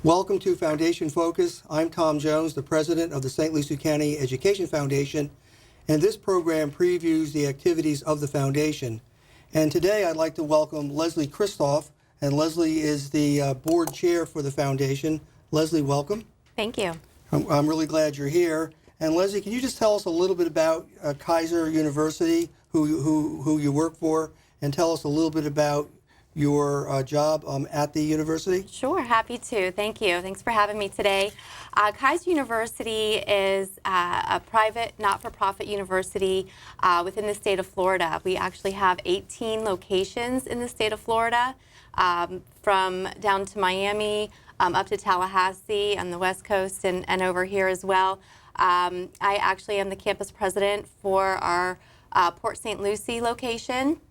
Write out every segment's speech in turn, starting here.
Welcome to Foundation Focus. I'm Tom Jones, the president of the St. Lucie County Education Foundation, and this program previews the activities of the foundation. And today I'd like to welcome Leslie Kristof, and Leslie is the board chair for the foundation. Leslie, welcome. Thank you. I'm really glad you're here. And Leslie, can you just tell us a little bit about Keiser University, who you work for, and tell us a little bit about your job at the university? Sure, happy to. Thank you. Thanks for having me today. Keiser University is a private, not-for-profit university within the state of Florida. We actually have 18 locations in the state of Florida, from down to Miami, up to Tallahassee on the West Coast, and over here as well. I actually am the campus president for our Port St. Lucie location,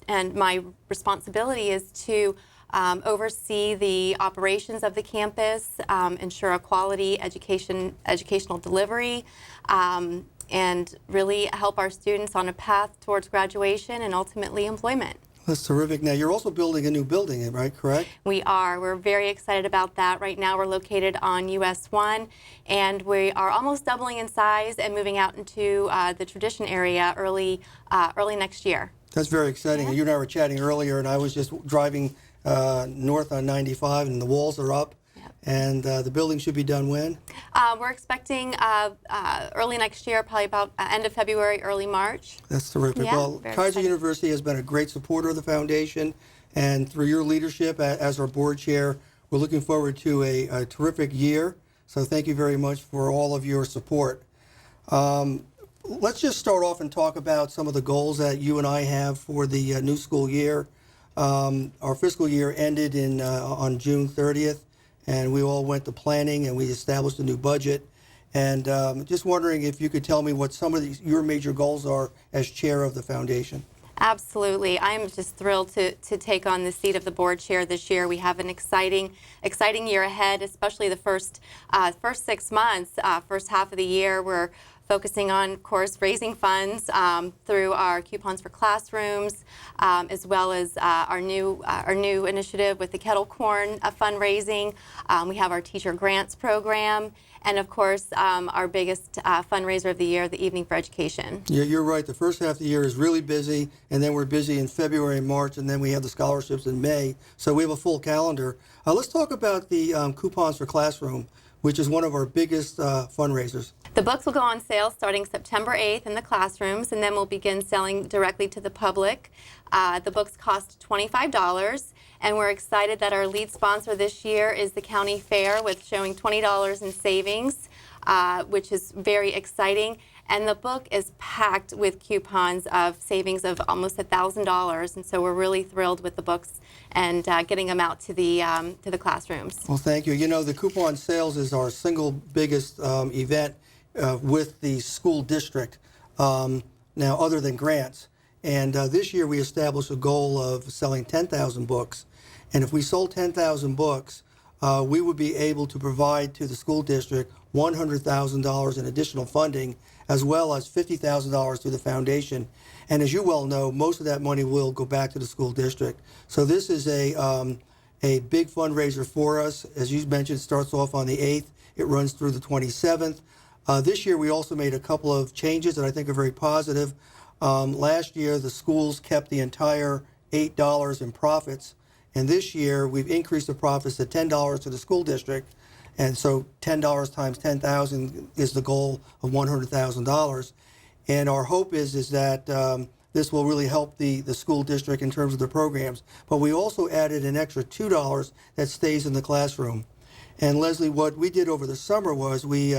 and my responsibility is to oversee the operations of the campus, ensure a quality educational delivery, and really help our students on a path towards graduation and ultimately employment. That's terrific. Now, you're also building a new building, right? Correct? We are. We're very excited about that. Right now, we're located on US 1, and we are almost doubling in size and moving out into the Tradition area early next year. That's very exciting. Yeah. You and I were chatting earlier, and I was just driving north on 95, and the walls are up. Yep. And the building should be done when? We're expecting early next year, probably about end of February, early March. That's terrific. Yeah, Well, very Keiser exciting. University has been a great supporter of the foundation, and through your leadership as our board chair, we're looking forward to a terrific year. So thank you very much for all of your support. Let's just start off and talk about some of the goals that you and I have for the new school year. Our fiscal year ended on June 30th, and we all went to planning and we established a new budget. And just wondering if you could tell me what some of your major goals are as chair of the foundation. Absolutely. I'm just thrilled to take on the seat of the board chair this year. We have an exciting year ahead, especially the first 6 months, first half of the year. We're focusing on, of course, raising funds through our coupons for classrooms, as well as our new initiative with the Kettle Corn fundraising. We have our teacher grants program, and of course, our biggest fundraiser of the year, the Evening for Education. Yeah, you're right. The first half of the year is really busy, and then we're busy in February and March, and then we have the scholarships in May. So we have a full calendar. Let's talk about the coupons for classroom, which is one of our biggest fundraisers. The books will go on sale starting September 8th in the classrooms, and then we'll begin selling directly to the public. The books cost $25, and we're excited that our lead sponsor this year is the county fair, with showing $20 in savings, which is very exciting. And the book is packed with coupons of savings of almost $1,000, and so we're really thrilled with the books and getting them out to the classrooms. Well, thank you. You know, the coupon sales is our single biggest event with the school district, now other than grants. And this year we established a goal of selling 10,000 books. And if we sold 10,000 books, we would be able to provide to the school district $100,000 in additional funding, as well as $50,000 through the foundation. And as you well know, most of that money will go back to the school district. So this is a big fundraiser for us. As you mentioned, it starts off on the 8th. It runs through the 27th. This year we also made a couple of changes that I think are very positive. Last year the schools kept the entire $8 in profits, and this year we've increased the profits to $10 to the school district, and so $10 times 10,000 is the goal of $100,000. And our hope is that this will really help the school district in terms of the programs. But we also added an extra $2 that stays in the classroom. And Leslie, what we did over the summer was we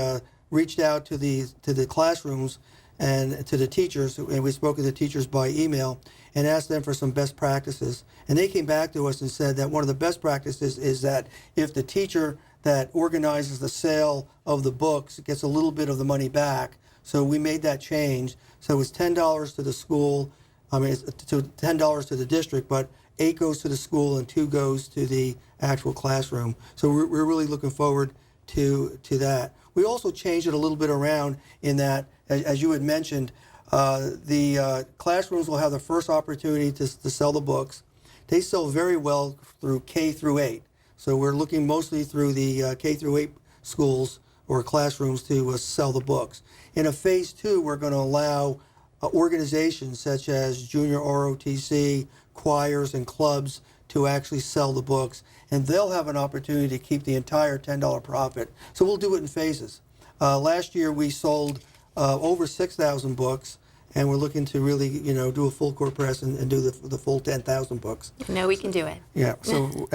reached out to the classrooms and to the teachers, and we spoke to the teachers by email and asked them for some best practices. And they came back to us and said that one of the best practices is that if the teacher that organizes the sale of the books gets a little bit of the money back. So we made that change. So it's $10 to the school, it's $10 to the district, but $8 goes to the school and $2 goes to the actual classroom. So we're really looking forward to that. We also changed it a little bit around in that, as you had mentioned, the classrooms will have the first opportunity to sell the books. They sell very well through K through 8. So we're looking mostly through the K through 8 schools or classrooms to sell the books. In a phase 2, we're going to allow organizations such as junior ROTC, choirs, and clubs to actually sell the books, and they'll have an opportunity to keep the entire $10 profit. So we'll do it in phases. Last year we sold over 6,000 books, and we're looking to really, do a full court press and do the full 10,000 books. No, we can do it. Yeah. So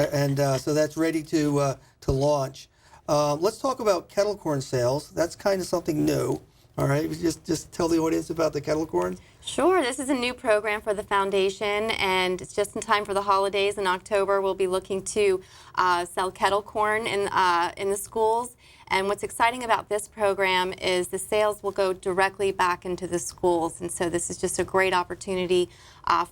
so that's ready to launch. Let's talk about Kettle Corn sales. That's kind of something new. All right. Just tell the audience about the Kettle Corn. Sure. This is a new program for the foundation, and it's just in time for the holidays. In October, we'll be looking to sell kettle corn in the schools. And what's exciting about this program is the sales will go directly back into the schools. And so this is just a great opportunity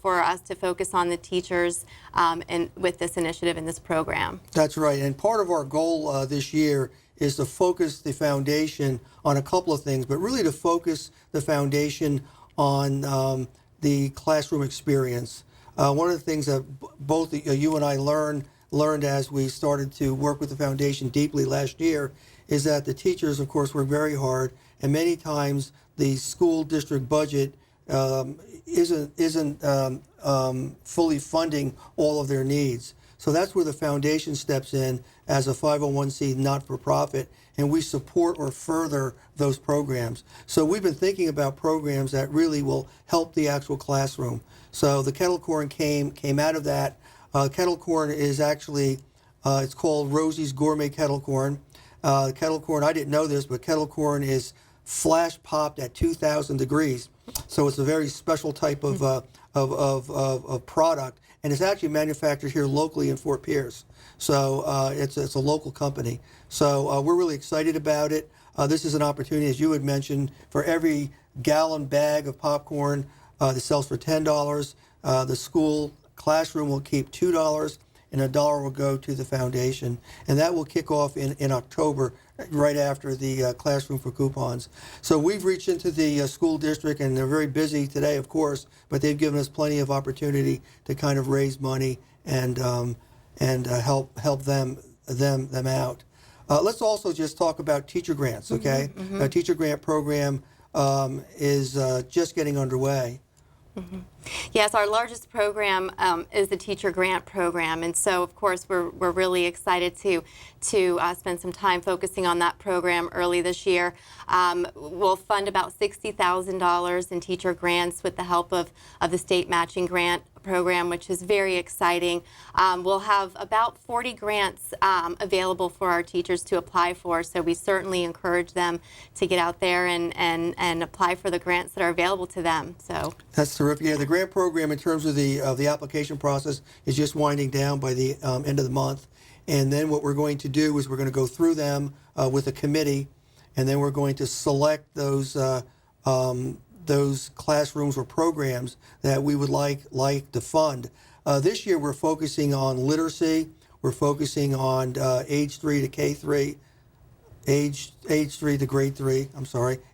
for us to focus on the teachers and with this initiative in this program. That's right. And part of our goal this year is to focus the foundation on a couple of things, but really to focus the foundation on the classroom experience. One of the things that both you and I learned as we started to work with the foundation deeply last year is that the teachers, of course, work very hard, and many times the school district budget isn't fully funding all of their needs. So that's where the foundation steps in as a 501c not-for-profit, and we support or further those programs. So we've been thinking about programs that really will help the actual classroom. So the Kettle Corn came out of that. Kettle Corn is actually, it's called Rosie's Gourmet Kettle Corn. Kettle Corn, I didn't know this, but Kettle Corn is flash popped at 2,000 degrees. So it's a very special type of product, and it's actually manufactured here locally in Fort Pierce. So it's a local company. So we're really excited about it. This is an opportunity, as you had mentioned, for every gallon bag of popcorn that sells for $10, the school classroom will keep $2, and $1 will go to the foundation. And that will kick off in October, right after the classroom for coupons. So we've reached into the school district, and they're very busy today, of course, but they've given us plenty of opportunity to kind of raise money and help them out. Let's also just talk about teacher grants, okay? The teacher grant program is just getting underway. Yes, our largest program is the teacher grant program, and so of course we're really excited to spend some time focusing on that program early this year. We'll fund about $60,000 in teacher grants with the help of the state matching grant program, which is very exciting. We'll have about 40 grants available for our teachers to apply for, so we certainly encourage them to get out there and apply for the grants that are available to them. So that's terrific. Yeah, the grant program in terms of the application process is just winding down by the end of the month, and then what we're going to do is we're going to go through them with a committee, and then we're going to select those classrooms or programs that we would like to fund. This year we're focusing on literacy. We're focusing on age 3 to K3, age 3 to grade 3.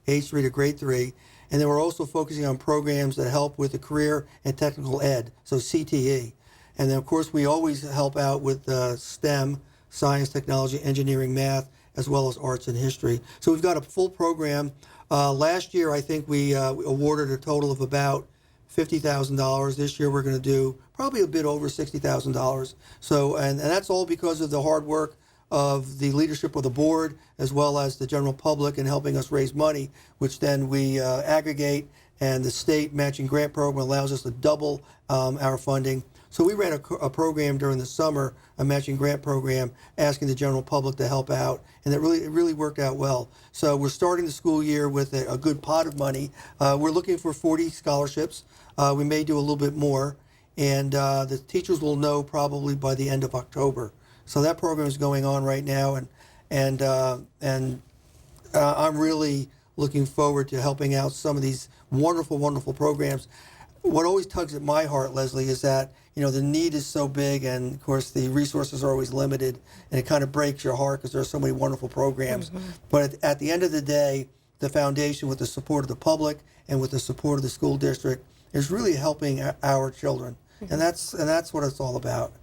Age 3 to grade 3. And then we're also focusing on programs that help with the career and technical ed, so CTE. And then of course we always help out with STEM, science, technology, engineering, math, as well as arts and history. So we've got a full program. Last year, I think we awarded a total of about $50,000. This year, we're going to do probably a bit over $60,000. So, and that's all because of the hard work of the leadership of the board, as well as the general public in helping us raise money, which then we aggregate, and the state matching grant program allows us to double our funding. So we ran a program during the summer, a matching grant program, asking the general public to help out, and it really worked out well. So we're starting the school year with a good pot of money. We're looking for 40 scholarships. We may do a little bit more, and the teachers will know probably by the end of October. So that program is going on right now, and I'm really looking forward to helping out some of these wonderful, wonderful programs. What always tugs at my heart, Leslie, is that the need is so big, and of course the resources are always limited, and it kind of breaks your heart because there are so many wonderful programs. But at the end of the day, the foundation, with the support of the public and with the support of the school district, is really helping our children, and that's what it's all about.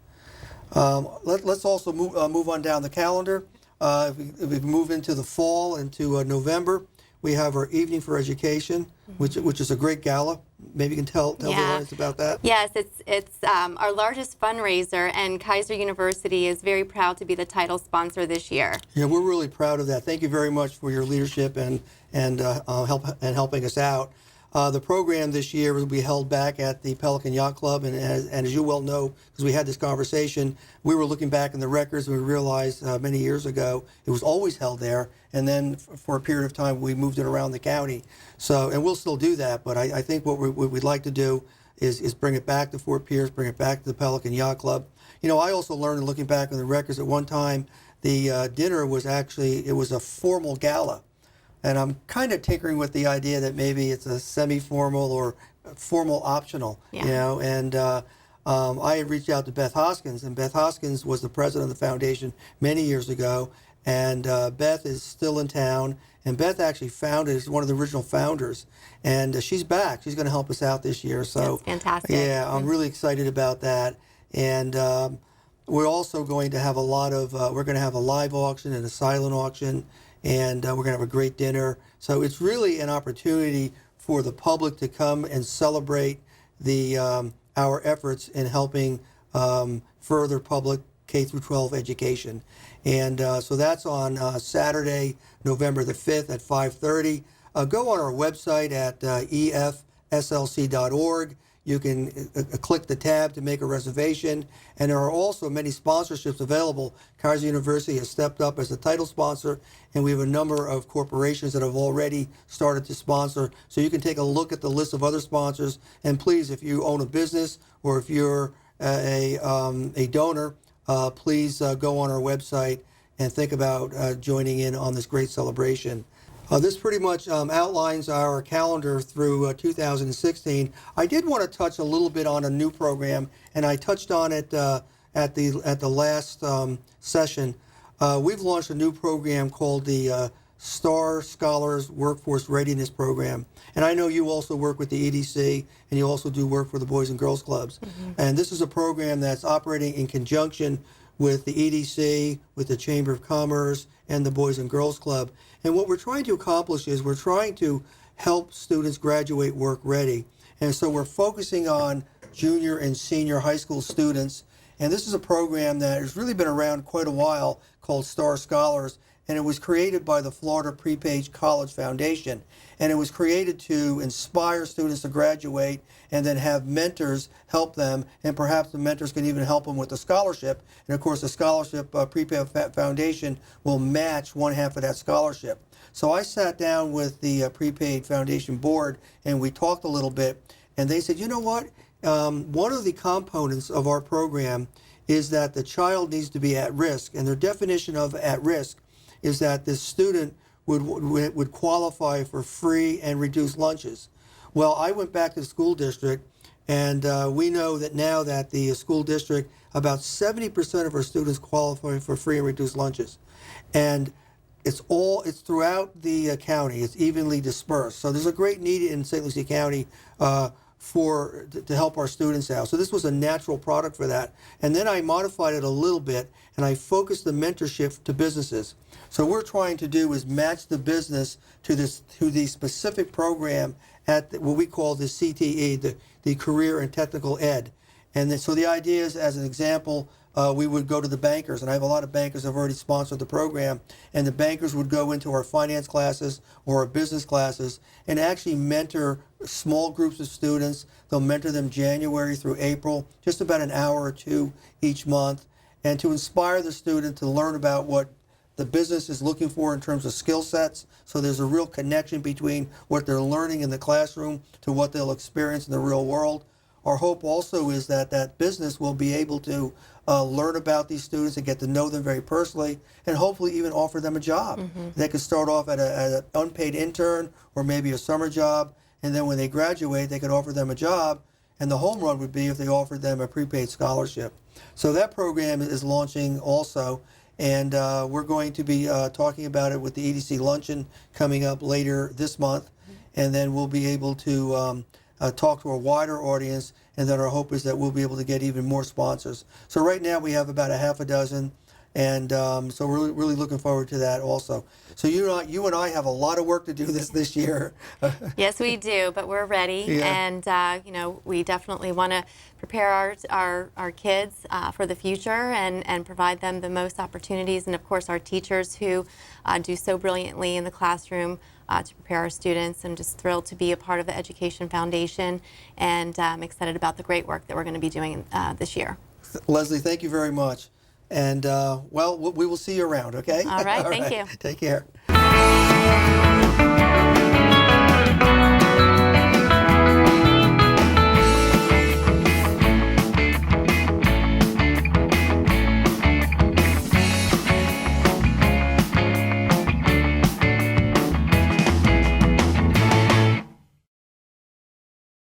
Let's also move on down the calendar. If we move into the fall, into November, we have our Evening for Education, which is a great gala. Maybe you can tell the audience about that. Yes, it's our largest fundraiser, and Keiser University is very proud to be the title sponsor this year. Yeah, we're really proud of that. Thank you very much for your leadership and helping us out. The program this year will be held back at the Pelican Yacht Club, and as you well know, because we had this conversation, we were looking back in the records and we realized many years ago it was always held there, and then for a period of time we moved it around the county. So, and we'll still do that, but I think what we'd like to do is bring it back to Fort Pierce, bring it back to the Pelican Yacht Club. You know, I also learned, looking back in the records, at one time the dinner was actually, it was a formal gala. And I'm kind of tinkering with the idea that maybe it's a semi-formal or formal optional, you know. And I had reached out to Beth Hoskins, and Beth Hoskins was the president of the foundation many years ago. And Beth is still in town. And Beth actually is one of the original founders. And she's back. She's going to help us out this year. So that's fantastic. Yeah, I'm really excited about that. And we're also going to have we're going to have a live auction and a silent auction. And we're going to have a great dinner. So it's really an opportunity for the public to come and celebrate our efforts in helping further public K through 12 education. And so that's on Saturday, November the 5th at 5:30. Go on our website at efslc.org. You can click the tab to make a reservation. And there are also many sponsorships available. Keiser University has stepped up as a title sponsor, and we have a number of corporations that have already started to sponsor. So you can take a look at the list of other sponsors. And please, if you own a business or if you're a donor, please go on our website and think about joining in on this great celebration. This pretty much outlines our calendar through 2016. I did want to touch a little bit on a new program, and I touched on it at the last session. We've launched a new program called the Star Scholars Workforce Readiness Program. And I know you also work with the EDC, and you also do work for the Boys and Girls Clubs. And this is a program that's operating in conjunction with the EDC, with the Chamber of Commerce, and the Boys and Girls Club. And what we're trying to accomplish is we're trying to help students graduate work ready. And so we're focusing on junior and senior high school students. And this is a program that has really been around quite a while called Star Scholars. And it was created by the Florida Prepaid College Foundation. And it was created to inspire students to graduate and then have mentors help them. And perhaps the mentors can even help them with a scholarship. And of course, the scholarship Prepaid Foundation will match one half of that scholarship. So I sat down with the Prepaid Foundation board and we talked a little bit. And they said, you know what? One of the components of our program is that the child needs to be at risk. And their definition of at risk is that this student would qualify for free and reduced lunches. Well, I went back to the school district, and we know that now that the school district, about 70% of our students qualify for free and reduced lunches. And it's throughout the county. It's evenly dispersed. So there's a great need in St. Lucie County to help our students out. So this was a natural product for that. And then I modified it a little bit, and I focused the mentorship to businesses. So what we're trying to do is match the business to the specific program at what we call the CTE, the Career and Technical Ed. And then, so the idea is, as an example, we would go to the bankers, and I have a lot of bankers that have already sponsored the program, and the bankers would go into our finance classes or our business classes and actually mentor small groups of students. They'll mentor them January through April, just about an hour or two each month, and to inspire the student to learn about what the business is looking for in terms of skill sets. So there's a real connection between what they're learning in the classroom to what they'll experience in the real world. Our hope also is that that business will be able to learn about these students and get to know them very personally, and hopefully even offer them a job. They could start off at an unpaid intern or maybe a summer job, and then when they graduate, they could offer them a job, and the home run would be if they offered them a prepaid scholarship. So that program is launching also, and we're going to be talking about it with the EDC Luncheon coming up later this month, and then we'll be able to talk to a wider audience and then our hope is that we'll be able to get even more sponsors. So right now we have about a half a dozen, and so we're really looking forward to that also. So you and I have a lot of work to do this year. Yes, we do, but we're ready, Yeah. and we definitely want to prepare our kids for the future and provide them the most opportunities, and of course our teachers who do so brilliantly in the classroom to prepare our students. I'm just thrilled to be a part of the Education Foundation, and I'm excited about the great work that we're going to be doing this year. Leslie, thank you very much. And well, we will see you around, okay? All right, thank you. Take care.